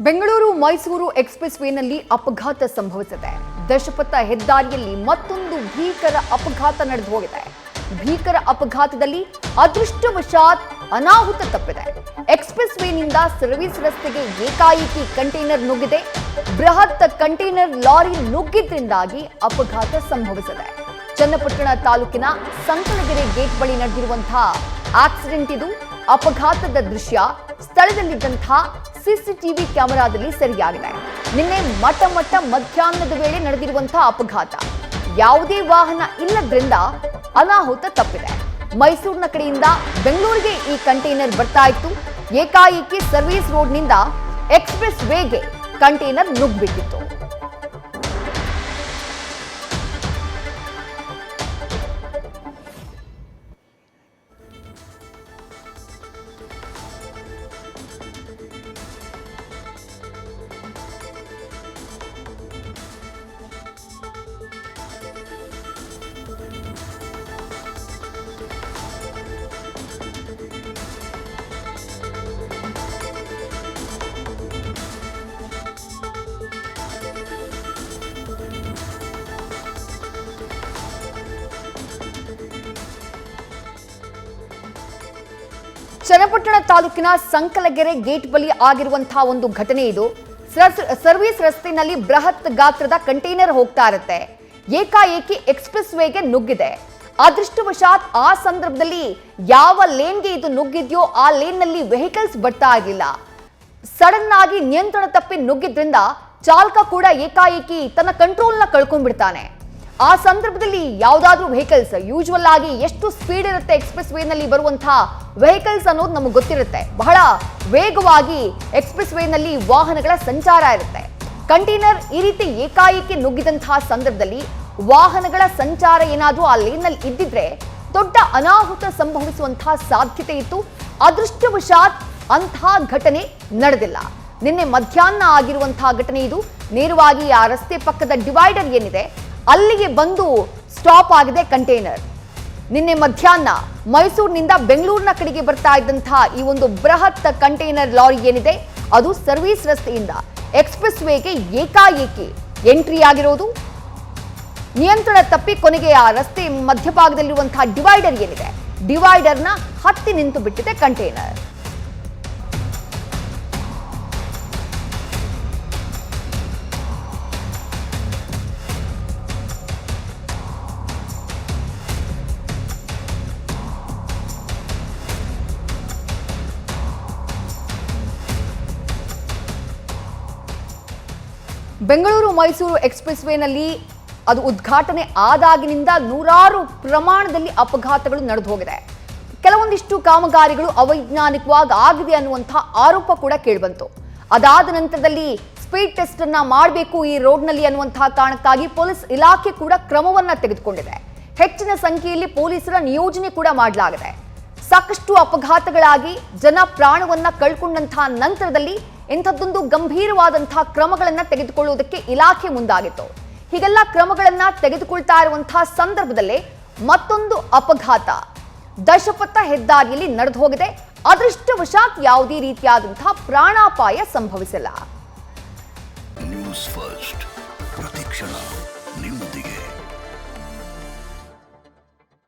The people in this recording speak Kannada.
ಬೆಂಗಳೂರು ಮೈಸೂರು ಎಕ್ಸ್‌ಪ್ರೆಸ್ ವೇನಲ್ಲಿ ಅಪಘಾತ ಸಂಭವಿಸಿದೆ. ದಶಪಥ ಹೆದ್ದಾರಿಯಲ್ಲಿ ಮತ್ತೊಂದು ಭೀಕರ ಅಪಘಾತ ನಡೆದು ಹೋಗಿದೆ. ಭೀಕರ ಅಪಘಾತದಲ್ಲಿ ಅದೃಷ್ಟವಶಾತ್ ಅನಾಹುತ ತಪ್ಪಿದೆ. ಎಕ್ಸ್‌ಪ್ರೆಸ್ ವೇನಿಂದ ಸರ್ವಿಸ್ ರಸ್ತೆಗೆ ಏಕಾಏಕಿ ಕಂಟೈನರ್ ನುಗ್ಗಿದೆ. ಬೃಹತ್ ಕಂಟೈನರ್ ಲಾರಿ ನುಗ್ಗಿದ್ರಿಂದಾಗಿ ಅಪಘಾತ ಸಂಭವಿಸಿದೆ. ಚನ್ನಪಟ್ಟಣ ತಾಲೂಕಿನ ಸಂಕಲಗೆರೆ ಗೇಟ್ ಬಳಿ ನಡೆದಿರುವಂತಹ ಆಕ್ಸಿಡೆಂಟ್ ಇದು. ಅಪಘಾತದ ದೃಶ್ಯ ಸ್ಥಳದಲ್ಲಿದ್ದಂತಹ ಸಿಸಿಟಿವಿ ಕ್ಯಾಮೆರಾದಲ್ಲಿ ಸೆರೆಯಾಗಿದೆ. ನಿನ್ನೆ ಮಧ್ಯಾಹ್ನದ ವೇಳೆ ನಡೆದಿರುವಂತಹ ಅಪಘಾತ. ಯಾವುದೇ ವಾಹನ ಇಲ್ಲದ್ರಿಂದ ಅನಾಹುತ ತಪ್ಪಿದೆ. ಮೈಸೂರಿನ ಕಡೆಯಿಂದ ಬೆಂಗಳೂರಿಗೆ ಈ ಕಂಟೈನರ್ ಬರ್ತಾ ಇತ್ತು. ಏಕಾಏಕಿ ಸರ್ವಿಸ್ ರೋಡ್ನಿಂದ ಎಕ್ಸ್‌ಪ್ರೆಸ್ ವೇಗೆ ಕಂಟೈನರ್ ನುಗ್ಗಿಬಿಟ್ಟಿತ್ತು. ಚನ್ನಪಟ್ಟಣ ತಾಲೂಕಿನ ಸಂಕಲಗೆರೆ ಗೇಟ್ ಬಳಿ ಆಗಿರುವಂತಹ ಒಂದು ಘಟನೆ ಇದು. ಸರ್ವಿಸ್ ರಸ್ತೆಯಲ್ಲಿ ಬೃಹತ್ ಗಾತ್ರದ ಕಂಟೈನರ್ ಹೋಗ್ತಾ ಇರುತ್ತೆ. ಏಕಾಏಕಿ ಎಕ್ಸ್‌ಪ್ರೆಸ್ ವೇಗೆ ನುಗ್ಗಿದೆ. ಅದೃಷ್ಟವಶಾತ್ ಆ ಸಂದರ್ಭದಲ್ಲಿ ಯಾವ ಲೇನ್ಗೆ ಇದು ನುಗ್ಗಿದ್ಯೋ ಆ ಲೇನ್ನಲ್ಲಿ ವೆಹಿಕಲ್ಸ್ ಬರ್ತಾ ಇರಲಿಲ್ಲ. ಸಡನ್ ಆಗಿ ನಿಯಂತ್ರಣ ತಪ್ಪಿ ನುಗ್ಗಿದ್ರಿಂದ ಚಾಲಕ ಕೂಡ ಏಕಾಏಕಿ ತನ್ನ ಕಂಟ್ರೋಲ್ನ ಕಳ್ಕೊಂಡ್ಬಿಡ್ತಾನೆ. ಆ ಸಂದರ್ಭದಲ್ಲಿ ಯಾವುದಾದ್ರೂ ವೆಹಿಕಲ್ಸ್, ಯೂಶುವಲ್ ಆಗಿ ಎಷ್ಟು ಸ್ಪೀಡ್ ಇರುತ್ತೆ ಎಕ್ಸ್‌ಪ್ರೆಸ್ ವೇನಲ್ಲಿ ಬರುವಂತಹ ವೆಹಿಕಲ್ಸ್ ಅನ್ನೋದು ನಮಗೆ ಗೊತ್ತಿರುತ್ತೆ. ಬಹಳ ವೇಗವಾಗಿ ಎಕ್ಸ್‌ಪ್ರೆಸ್ ವೇನಲ್ಲಿ ವಾಹನಗಳ ಸಂಚಾರ ಇರುತ್ತೆ. ಕಂಟೈನರ್ ಈ ರೀತಿ ಏಕಾಏಕಿ ನುಗ್ಗಿದಂತಹ ಸಂದರ್ಭದಲ್ಲಿ ವಾಹನಗಳ ಸಂಚಾರ ಏನಾದರೂ ಆ ಲೇನ್ನಲ್ಲಿ ಇದ್ದಿದ್ರೆ ದೊಡ್ಡ ಅನಾಹುತ ಸಂಭವಿಸುವಂತಹ ಸಾಧ್ಯತೆ ಇತ್ತು. ಅದೃಷ್ಟವಶಾತ್ ಅಂತಹ ಘಟನೆ ನಡೆದಿಲ್ಲ. ನಿನ್ನೆ ಮಧ್ಯಾಹ್ನ ಆಗಿರುವಂತಹ ಘಟನೆ ಇದು. ನೇರವಾಗಿ ಆ ರಸ್ತೆ ಪಕ್ಕದ ಡಿವೈಡರ್ ಏನಿದೆ ಅಲ್ಲಿಗೆ ಬಂದು ಸ್ಟಾಪ್ ಆಗಿದೆ ಕಂಟೈನರ್. ನಿನ್ನೆ ಮಧ್ಯಾಹ್ನ ಮೈಸೂರಿನಿಂದ ಬೆಂಗಳೂರಿನ ಕಡೆಗೆ ಬರ್ತಾ ಇದ್ದಂತಹ ಈ ಒಂದು ಬೃಹತ್ ಕಂಟೈನರ್ ಲಾರಿ ಏನಿದೆ ಅದು ಸರ್ವಿಸ್ ರಸ್ತೆಯಿಂದ ಎಕ್ಸ್‌ಪ್ರೆಸ್ ವೇಗೆ ಏಕಾಏಕಿ ಎಂಟ್ರಿ ಆಗಿರೋದು. ನಿಯಂತ್ರಣ ತಪ್ಪಿ ಕೊನೆಗೆ ಆ ರಸ್ತೆ ಮಧ್ಯಭಾಗದಲ್ಲಿರುವಂತಹ ಡಿವೈಡರ್ ಏನಿದೆ ಡಿವೈಡರ್ನ ಹತ್ತಿ ನಿಂತು ಬಿಟ್ಟಿದೆ ಕಂಟೈನರ್. ಬೆಂಗಳೂರು ಮೈಸೂರು ಎಕ್ಸ್‌ಪ್ರೆಸ್ ವೇನಲ್ಲಿ ಅದು ಉದ್ಘಾಟನೆ ಆದಾಗಿನಿಂದ ನೂರಾರು ಪ್ರಮಾಣದಲ್ಲಿ ಅಪಘಾತಗಳು ನಡೆದು ಹೋಗಿದೆ. ಕೆಲವೊಂದಿಷ್ಟು ಕಾಮಗಾರಿಗಳು ಅವೈಜ್ಞಾನಿಕವಾಗಿ ಆಗಿದೆ ಅನ್ನುವಂಥ ಆರೋಪ ಕೂಡ ಕೇಳಿಬಂತು. ಅದಾದ ನಂತರದಲ್ಲಿ ಸ್ಪೀಡ್ ಟೆಸ್ಟ್ ಅನ್ನ ಮಾಡಬೇಕು ಈ ರೋಡ್ನಲ್ಲಿ ಅನ್ನುವಂತಹ ಕಾರಣಕ್ಕಾಗಿ ಪೊಲೀಸ್ ಇಲಾಖೆ ಕೂಡ ಕ್ರಮವನ್ನ ತೆಗೆದುಕೊಂಡಿದೆ. ಹೆಚ್ಚಿನ ಸಂಖ್ಯೆಯಲ್ಲಿ ಪೊಲೀಸರ ನಿಯೋಜನೆ ಕೂಡ ಮಾಡಲಾಗಿದೆ. ಸಾಕಷ್ಟು ಅಪಘಾತಗಳಾಗಿ ಜನ ಪ್ರಾಣವನ್ನ ಕಳ್ಕೊಂಡಂತಹ ನಂತರದಲ್ಲಿ ಇಂಥದ್ದೊಂದು ಗಂಭೀರವಾದಂತಹ ಕ್ರಮಗಳನ್ನ ತೆಗೆದುಕೊಳ್ಳುವುದಕ್ಕೆ ಇಲಾಖೆ ಮುಂದಾಗಿತ್ತು. ಹೀಗೆಲ್ಲ ಕ್ರಮಗಳನ್ನ ತೆಗೆದುಕೊಳ್ತಾ ಇರುವಂತಹ ಸಂದರ್ಭದಲ್ಲೇ ಮತ್ತೊಂದು ಅಪಘಾತ ದಶಪಥ ಹೆದ್ದಾರಿಯಲ್ಲಿ ನಡೆದು ಹೋಗಿದೆ. ಅದೃಷ್ಟವಶಾತ್ ಯಾವುದೇ ರೀತಿಯಾದಂತಹ ಪ್ರಾಣಾಪಾಯ ಸಂಭವಿಸಿಲ್ಲ. ನ್ಯೂಸ್ ಫಸ್ಟ್ ಪ್ರತಿಕ್ಷಣ ನಿಮ್ಮ